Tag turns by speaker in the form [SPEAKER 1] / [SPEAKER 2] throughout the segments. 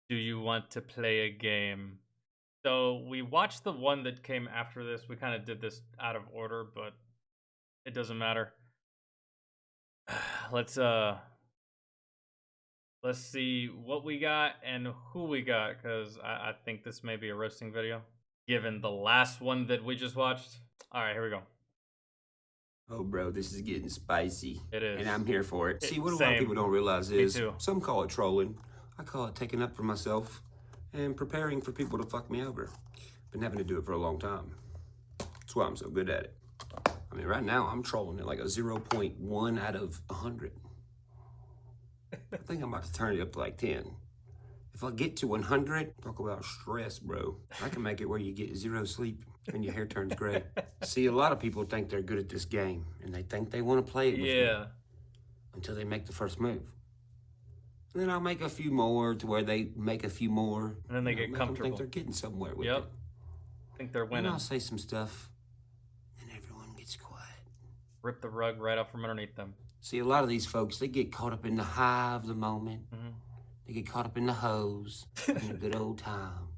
[SPEAKER 1] Do you want to play a game? So we watched the one that came after this. We kind of did this out of order, but it doesn't matter. Let's uh let's see what we got and who we got, because I think this may be a roasting video, given the last one that we just watched. Alright, here we go.
[SPEAKER 2] Oh, bro, this is getting spicy.
[SPEAKER 1] It is.
[SPEAKER 2] And I'm here for it. See, what a lot of
[SPEAKER 1] Same.
[SPEAKER 2] people don't realize
[SPEAKER 1] Me
[SPEAKER 2] is
[SPEAKER 1] too.
[SPEAKER 2] some call it trolling. I call it taking up for myself and preparing for people to fuck me over. Been having to do it for a long time. That's why I'm so good at it. I mean, right now, I'm trolling at like a 0.1 out of 100. I think I'm about to turn it up to like 10. If I get to 100, talk about stress, bro. I can make it where you get 0 sleep and your hair turns gray. See, a lot of people think they're good at this game, and they think they want to play it with me until they make the first move. And then I'll make a few more to where they make a few more.
[SPEAKER 1] And then they get
[SPEAKER 2] make
[SPEAKER 1] comfortable.
[SPEAKER 2] them think they're getting somewhere with
[SPEAKER 1] Yep.
[SPEAKER 2] it.
[SPEAKER 1] Think they're
[SPEAKER 2] And
[SPEAKER 1] winning.
[SPEAKER 2] I'll say some stuff, and everyone gets quiet.
[SPEAKER 1] Rip the rug right out from underneath them.
[SPEAKER 2] See, a lot of these folks, they get caught up in the high of the moment. They get caught up in the hose, in a good old time,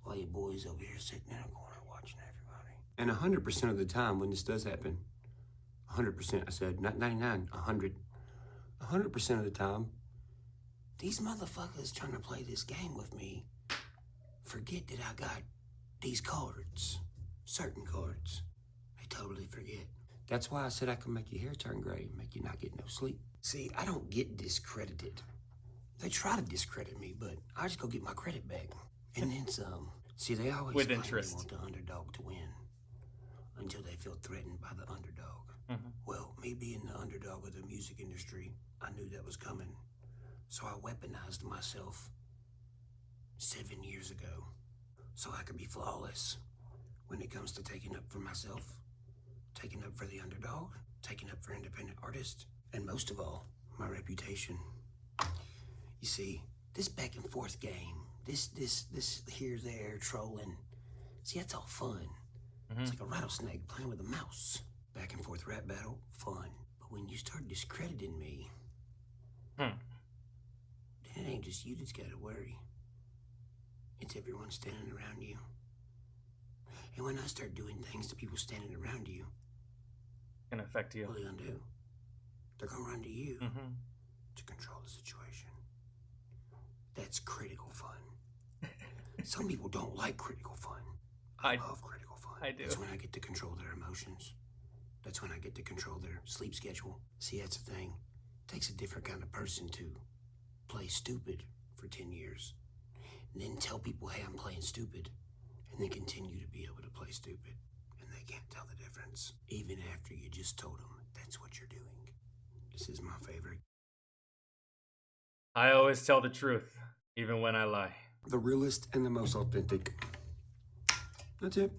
[SPEAKER 2] while your boy's over here sitting in a corner watching everybody. And 100% of the time when this does happen, 100%, I said, not 99, 100. 100% of the time, these motherfuckers trying to play this game with me forget that I got these cards, certain cards. They totally forget. That's why I said I can make your hair turn gray and make you not get no sleep. See, I don't get discredited. They try to discredit me, but I just go get my credit back. And then some. See, they always
[SPEAKER 1] With
[SPEAKER 2] claim
[SPEAKER 1] interest.
[SPEAKER 2] they want the underdog to win until they feel threatened by the underdog. Well, me being the underdog of the music industry, I knew that was coming. So I weaponized myself 7 years ago so I could be flawless when it comes to taking up for myself, taking up for the underdog, taking up for independent artists, and most of all, my reputation. You see, this back and forth game, this here, there, trolling, see, that's all fun. It's like a rattlesnake playing with a mouse. Back and forth rap battle, fun. But when you start discrediting me, then it ain't just you that's gotta worry. It's everyone standing around you. And when I start doing things to people standing around you,
[SPEAKER 1] Gonna affect you.
[SPEAKER 2] what are they gonna do? They're gonna run to you to control the situation. That's critical fun. Some people don't like critical fun. I love critical fun.
[SPEAKER 1] I do.
[SPEAKER 2] That's when I get to control their emotions. That's when I get to control their sleep schedule. See, that's the thing. It takes a different kind of person to play stupid for 10 years. And then tell people, hey, I'm playing stupid. And then continue to be able to play stupid. And they can't tell the difference. Even after you just told them that's what you're doing. This is my favorite.
[SPEAKER 1] I always tell the truth, even when I lie.
[SPEAKER 2] The realest and the most authentic. That's it.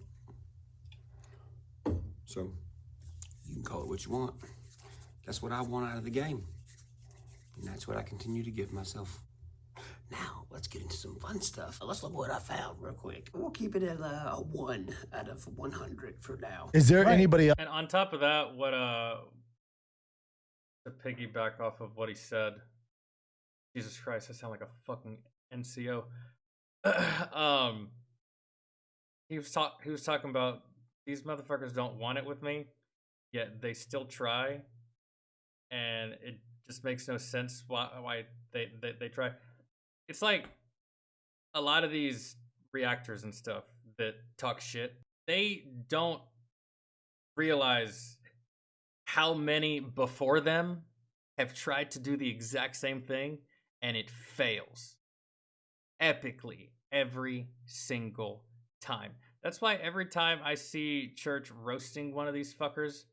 [SPEAKER 2] So, you can call it what you want. That's what I want out of the game. And that's what I continue to give myself. Now, let's get into some fun stuff. Let's look what I found real quick. We'll keep it at a 1 out of 100 for now.
[SPEAKER 3] Is there anybody else?
[SPEAKER 1] And on top of that, what to piggyback off of what he said, Jesus Christ, I sound like a fucking NCO. He was talking about these motherfuckers don't want it with me, yet they still try, and it just makes no sense why they try. It's like a lot of these reactors and stuff that talk shit, they don't realize how many before them have tried to do the exact same thing, and it fails epically every single time. That's why every time I see Church roasting one of these fuckers,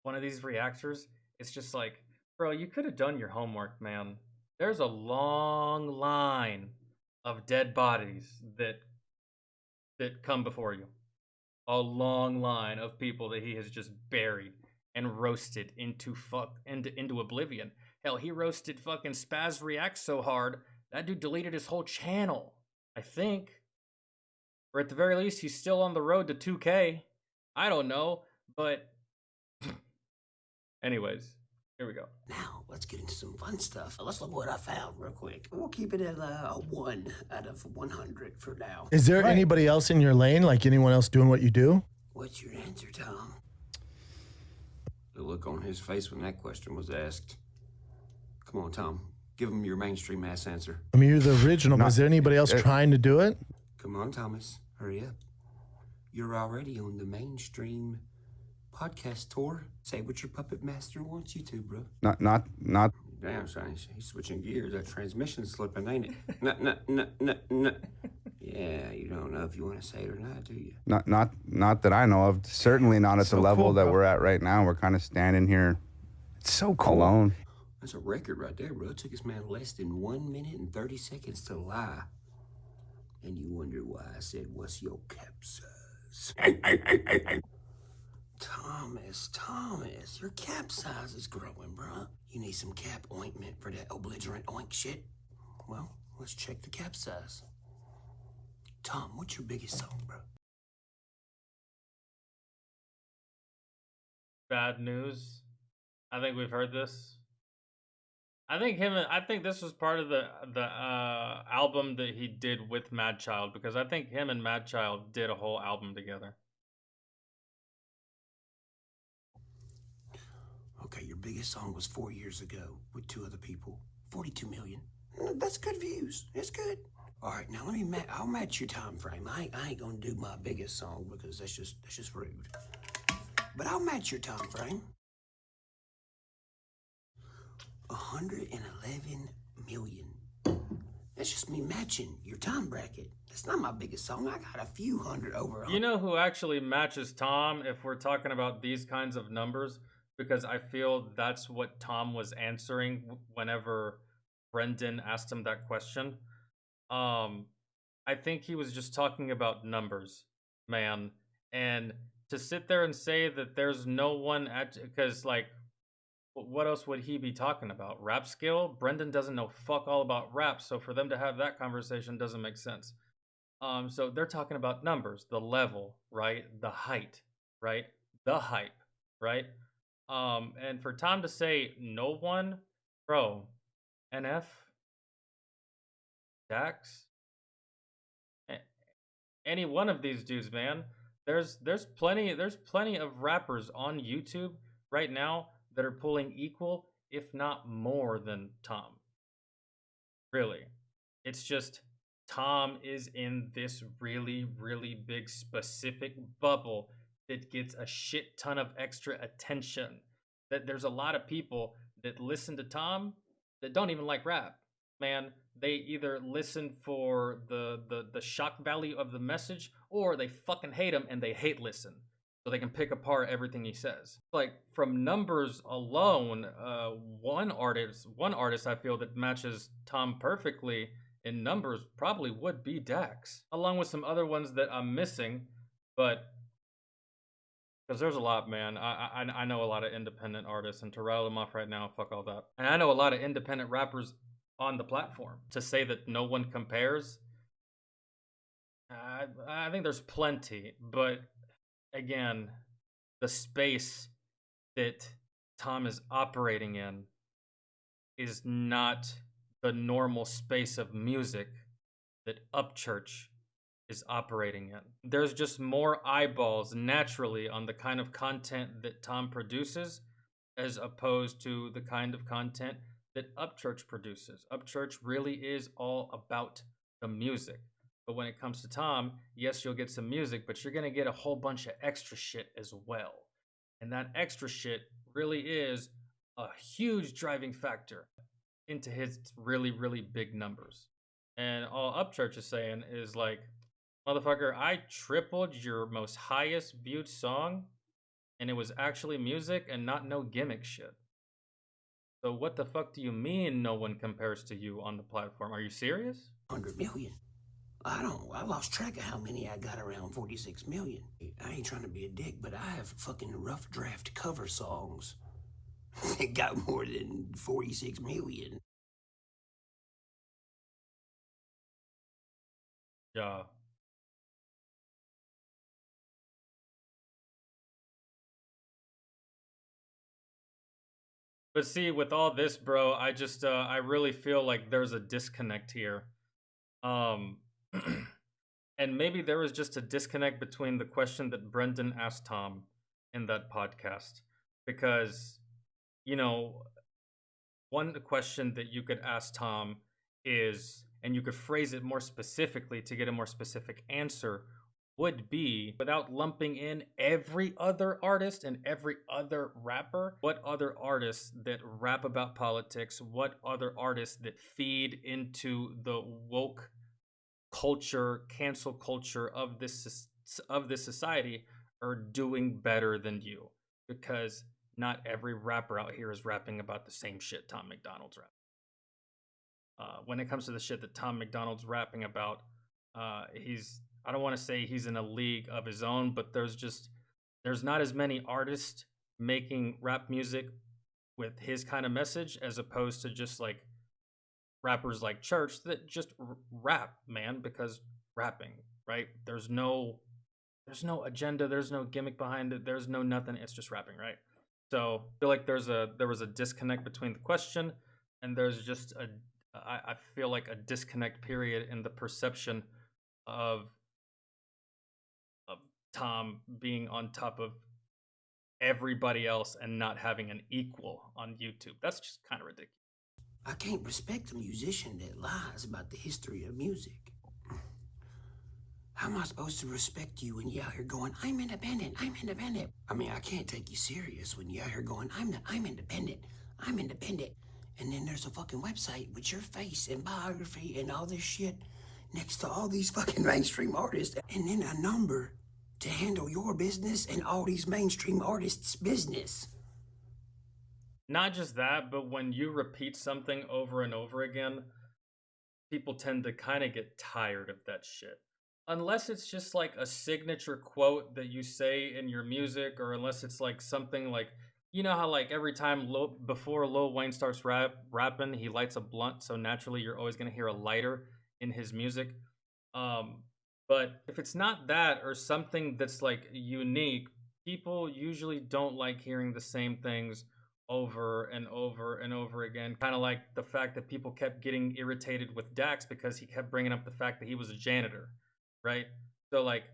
[SPEAKER 1] one of these reactors, it's just like, bro, you could have done your homework, man. There's a long line of dead bodies that come before you. A long line of people that he has just buried and roasted into oblivion. Hell, he roasted fucking Spaz React so hard that dude deleted his whole channel, I think. Or at the very least, he's still on the road to 2K. I don't know, but anyways, Here we go.
[SPEAKER 2] Now, let's get into some fun stuff. Let's look what I found real quick. We'll keep it at a 1 out of 100 for now.
[SPEAKER 3] Is there anybody else in your lane, like anyone else doing what you do?
[SPEAKER 2] What's your answer, Tom? The look on his face when that question was asked. Come on, Tom. Give him your mainstream ass answer.
[SPEAKER 3] I mean, you're the original, but is there anybody else trying to do it?
[SPEAKER 2] Come on, Thomas. Hurry up. You're already on the mainstream podcast tour. Say what your puppet master wants you to, bro.
[SPEAKER 4] Not.
[SPEAKER 2] Damn, son, he's switching gears. That transmission's slipping, ain't it? No. Yeah, you don't know if you want to say it or not, do you?
[SPEAKER 4] Not that I know of. Certainly not at the level that we're at right now. We're kind of standing here.
[SPEAKER 3] It's so cool.
[SPEAKER 4] Alone.
[SPEAKER 2] That's a record right there, bro. It took this man less than 1 minute and 30 seconds to lie. And you wonder why I said, what's your capsize? Thomas, your cap size is growing, bro. You need some cap ointment for that belligerent oink shit? Well, let's check the cap size. Tom, what's your biggest song, bro?
[SPEAKER 1] Bad news. I think we've heard this. I think this was part of the album that he did with Madchild, because I think him and Madchild did a whole album together.
[SPEAKER 2] Okay, your biggest song was 4 years ago with 2 other people. 42 million. That's good views. It's good. All right, now I'll match your time frame. I ain't gonna do my biggest song because that's just rude. But I'll match your time frame. 111 million. That's just me matching your time bracket. That's not my biggest song. I got a few hundred over.
[SPEAKER 1] You know who actually matches Tom if we're talking about these kinds of numbers? Because I feel that's what Tom was answering whenever Brendan asked him that question. I think he was just talking about numbers, man. And to sit there and say that there's no one because like, what else would he be talking about? Rap skill? Brendan doesn't know fuck all about rap, so for them to have that conversation doesn't make sense. So they're talking about numbers, the level, right? The height, right? The hype, right? And for Tom to say no one, bro, NF, Dax, any one of these dudes, man. There's plenty of rappers on YouTube right now that are pulling equal, if not more than Tom. Really. It's just Tom is in this really, really big specific bubble that gets a shit ton of extra attention. That there's a lot of people that listen to Tom that don't even like rap. Man, they either listen for the shock value of the message, or they fucking hate him and they hate listen, so they can pick apart everything he says. Like, from numbers alone, one artist I feel that matches Tom perfectly in numbers probably would be Dax, along with some other ones that I'm missing, but because there's a lot, man. I know a lot of independent artists, and to rattle them off right now, fuck all that. And I know a lot of independent rappers on the platform. To say that no one compares, I think there's plenty, but again, the space that Tom is operating in is not the normal space of music that Upchurch is operating in. There's just more eyeballs naturally on the kind of content that Tom produces as opposed to the kind of content that Upchurch produces. Upchurch really is all about the music. But when it comes to Tom, yes, you'll get some music, but you're going to get a whole bunch of extra shit as well. And that extra shit really is a huge driving factor into his really, really big numbers. And all Upchurch is saying is like, motherfucker, I tripled your most highest viewed song, and it was actually music and not no gimmick shit. So what the fuck do you mean no one compares to you on the platform? Are you serious?
[SPEAKER 2] 100 million. I lost track of how many I got, around 46 million. I ain't trying to be a dick, but I have fucking rough draft cover songs that got more than 46 million.
[SPEAKER 1] Yeah. But see, with all this, bro, I just I really feel like there's a disconnect here. Um and maybe there was just a disconnect between the question that Brendan asked Tom in that podcast. Because, you know, one question that you could ask Tom is, and you could phrase it more specifically to get a more specific answer, would be, without lumping in every other artist and every other rapper, what other artists that rap about politics, what other artists that feed into the woke culture, cancel culture of this society are doing better than you? Because not every rapper out here is rapping about the same shit Tom McDonald's rapping. When it comes to the shit that Tom McDonald's rapping about, I don't want to say he's in a league of his own, but there's not as many artists making rap music with his kind of message as opposed to just like rappers like Church that just rap, man, because rapping, right? There's no agenda, there's no gimmick behind it, there's no nothing, it's just rapping, right? So I feel like there was a disconnect between the question, and there's just I feel like a disconnect period in the perception of Tom being on top of everybody else and not having an equal on YouTube. That's just kind of ridiculous.
[SPEAKER 2] I can't respect a musician that lies about the history of music. How am I supposed to respect you when you're out here going, I'm independent, I'm independent? I mean, I can't take you serious when you're out here going, I'm independent, I'm independent. And then there's a fucking website with your face and biography and all this shit next to all these fucking mainstream artists. And then a number to handle your business and all these mainstream artists' business.
[SPEAKER 1] Not just that, but when you repeat something over and over again, people tend to kind of get tired of that shit. Unless it's just like a signature quote that you say in your music, or unless it's like something like, you know how like every time before Lil Wayne starts rapping, he lights a blunt, so naturally you're always going to hear a lighter in his music. But if it's not that or something that's like unique, people usually don't like hearing the same things over and over and over again. Kind of like the fact that people kept getting irritated with Dax because he kept bringing up the fact that he was a janitor, right? So like,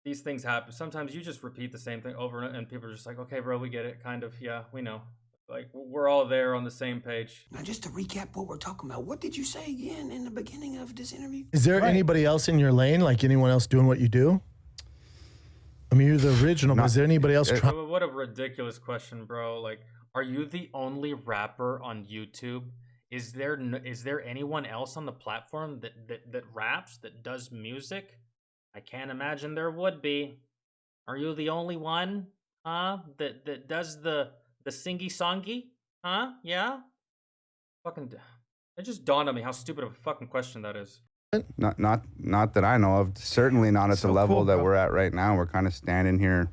[SPEAKER 1] these things happen. Sometimes you just repeat the same thing over and people are just like, okay, bro, we get it. Kind of, yeah, we know. Like, we're all there on the same page.
[SPEAKER 2] Now, just to recap what we're talking about, what did you say again in the beginning of this interview?
[SPEAKER 3] Is there anybody else in your lane, like anyone else doing what you do? I mean, you're the original, but is there anybody else trying?
[SPEAKER 1] What a ridiculous question, bro. Like, are you the only rapper on YouTube? Is there anyone else on the platform that raps, that does music? I can't imagine there would be. Are you the only one, huh? That does the singy songy? Huh? Yeah? Fucking, it just dawned on me how stupid of a fucking question that is.
[SPEAKER 4] Not that I know of. Certainly not at the level that we're at right now. We're kind of standing here.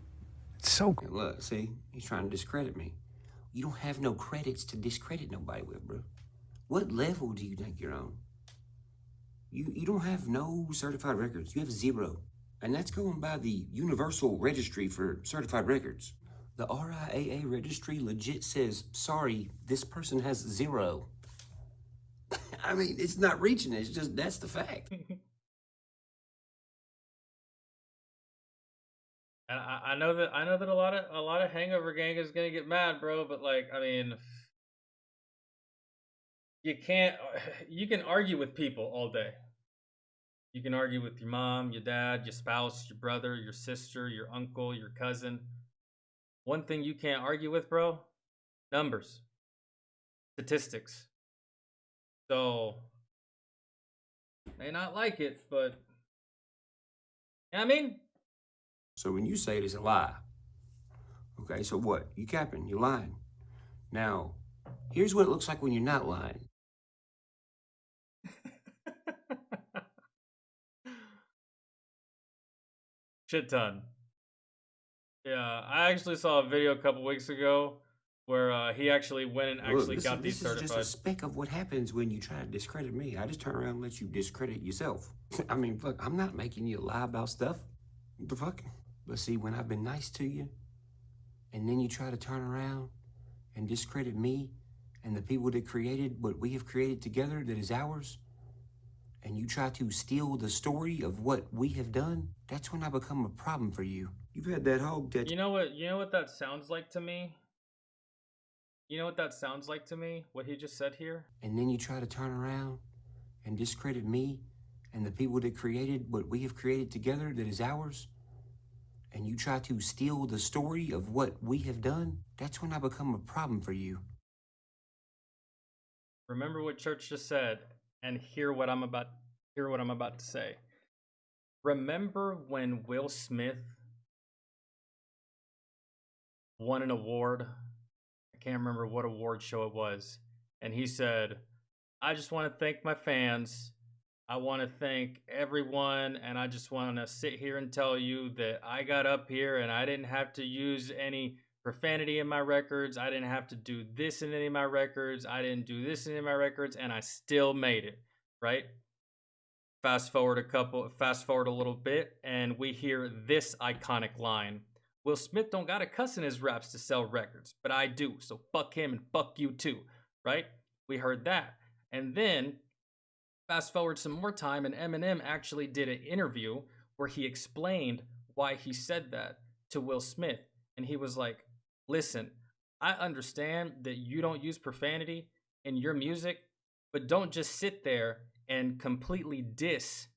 [SPEAKER 3] It's so cool.
[SPEAKER 2] Hey, look, see, he's trying to discredit me. You don't have no credits to discredit nobody with, bro. What level do you think you're on? You don't have no certified records. You have 0. And that's going by the Universal Registry for certified records. The RIAA registry legit says, sorry, this person has 0. I mean, it's not reaching it. It's just, that's the fact.
[SPEAKER 1] And I know that a lot of Hangover Gang is gonna get mad, bro. But like, I mean, you can argue with people all day. You can argue with your mom, your dad, your spouse, your brother, your sister, your uncle, your cousin. One thing you can't argue with, bro: numbers, statistics. So, may not like it, but you know what I mean?
[SPEAKER 2] So when you say it is a lie, okay, so what? You capping, you lying. Now, here's what it looks like when you're not lying.
[SPEAKER 1] Shit ton. Yeah, I actually saw a video a couple weeks ago where he actually went and actually got these certified.
[SPEAKER 2] This is just a speck of what happens when you try to discredit me. I just turn around and let you discredit yourself. I mean, fuck, I'm not making you lie about stuff. The fuck? But see, when I've been nice to you, And then you try to turn around and discredit me and the people that created what we have created together that is ours, and you try to steal the story of what we have done, that's when I become a problem for you. You've had that hog that...
[SPEAKER 1] You know what that sounds like to me? You know what that sounds like to me? What he just said here?
[SPEAKER 2] And then you try to turn around and discredit me and the people that created what we have created together that is ours, and you try to steal the story of what we have done, that's when I become a problem for you.
[SPEAKER 1] Remember what Church just said, and hear what I'm about to say. Remember when Will Smith won an award? I can't remember what award show it was. And he said, I just want to thank my fans. I want to thank everyone. And I just want to sit here and tell you that I got up here and I didn't have to use any profanity in my records. I didn't have to do this in any of my records. I didn't do this in any of my records. And I still made it, right? Fast forward a little bit, and we hear this iconic line. Will Smith don't gotta cuss in his raps to sell records, but I do, so fuck him and fuck you too, right? We heard that. And then, fast forward some more time, and Eminem actually did an interview where he explained why he said that to Will Smith. And he was like, listen, I understand that you don't use profanity in your music, but don't just sit there and completely diss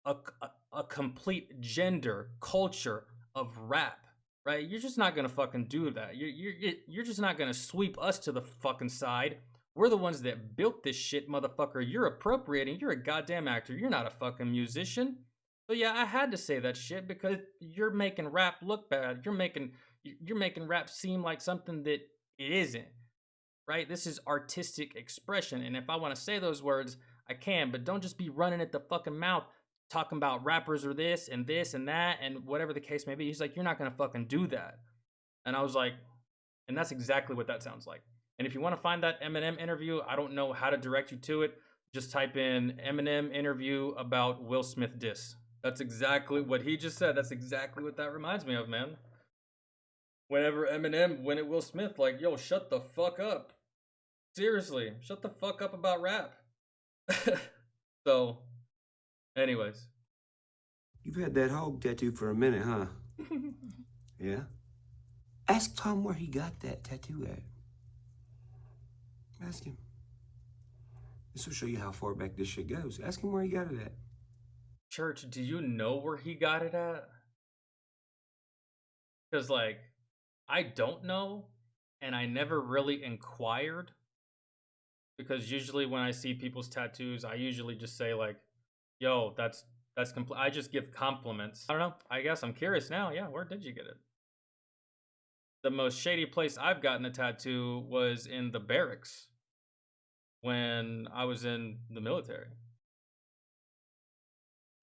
[SPEAKER 1] a complete gender culture of rap, right? You're just not gonna fucking do that. You're just not gonna sweep us to the fucking side. We're the ones that built this shit, motherfucker. You're appropriating. You're a goddamn actor. You're not a fucking musician. So yeah, I had to say that shit because you're making rap look bad. You're making rap seem like something that it isn't, right? This is artistic expression, and if I want to say those words, I can, but don't just be running at the fucking mouth talking about rappers or this and that and whatever the case may be. He's like, you're not gonna fucking do that. And I was like, and that's exactly what that sounds like. And if you want to find that Eminem interview, I don't know how to direct you to it. Just type in Eminem interview about Will Smith diss. That's exactly what he just said. That's exactly what that reminds me of, man. Whenever Eminem went at Will Smith, like, yo, shut the fuck up. Seriously, shut the fuck up about rap. So, anyways.
[SPEAKER 2] You've had that hog tattoo for a minute, huh? Yeah? Ask Tom where he got that tattoo at. Ask him. This will show you how far back this shit goes. Ask him where he got it at.
[SPEAKER 1] Church, do you know where he got it at? Because, like, I don't know, and I never really inquired. Because usually when I see people's tattoos, I usually just say, like, yo, that's complete. I just give compliments. I don't know. I guess I'm curious now. Yeah, where did you get it? The most shady place I've gotten a tattoo was in the barracks when I was in the military.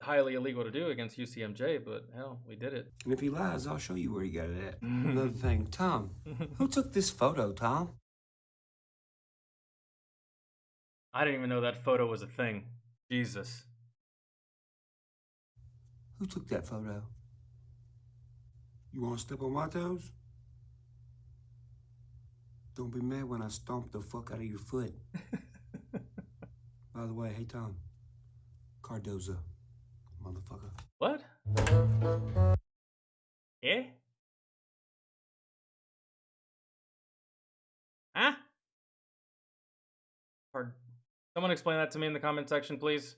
[SPEAKER 1] Highly illegal to do against UCMJ, but hell, we did it.
[SPEAKER 2] And if he lies, I'll show you where he got it at. Another thing, Tom, who took this photo, Tom?
[SPEAKER 1] I didn't even know that photo was a thing. Jesus.
[SPEAKER 2] Who took that photo? You want to step on my toes? Don't be mad when I stomp the fuck out of your foot. By the way, hey, Tom. Cardoza, motherfucker.
[SPEAKER 1] What? Yeah? Huh? Someone explain that to me in the comment section, please.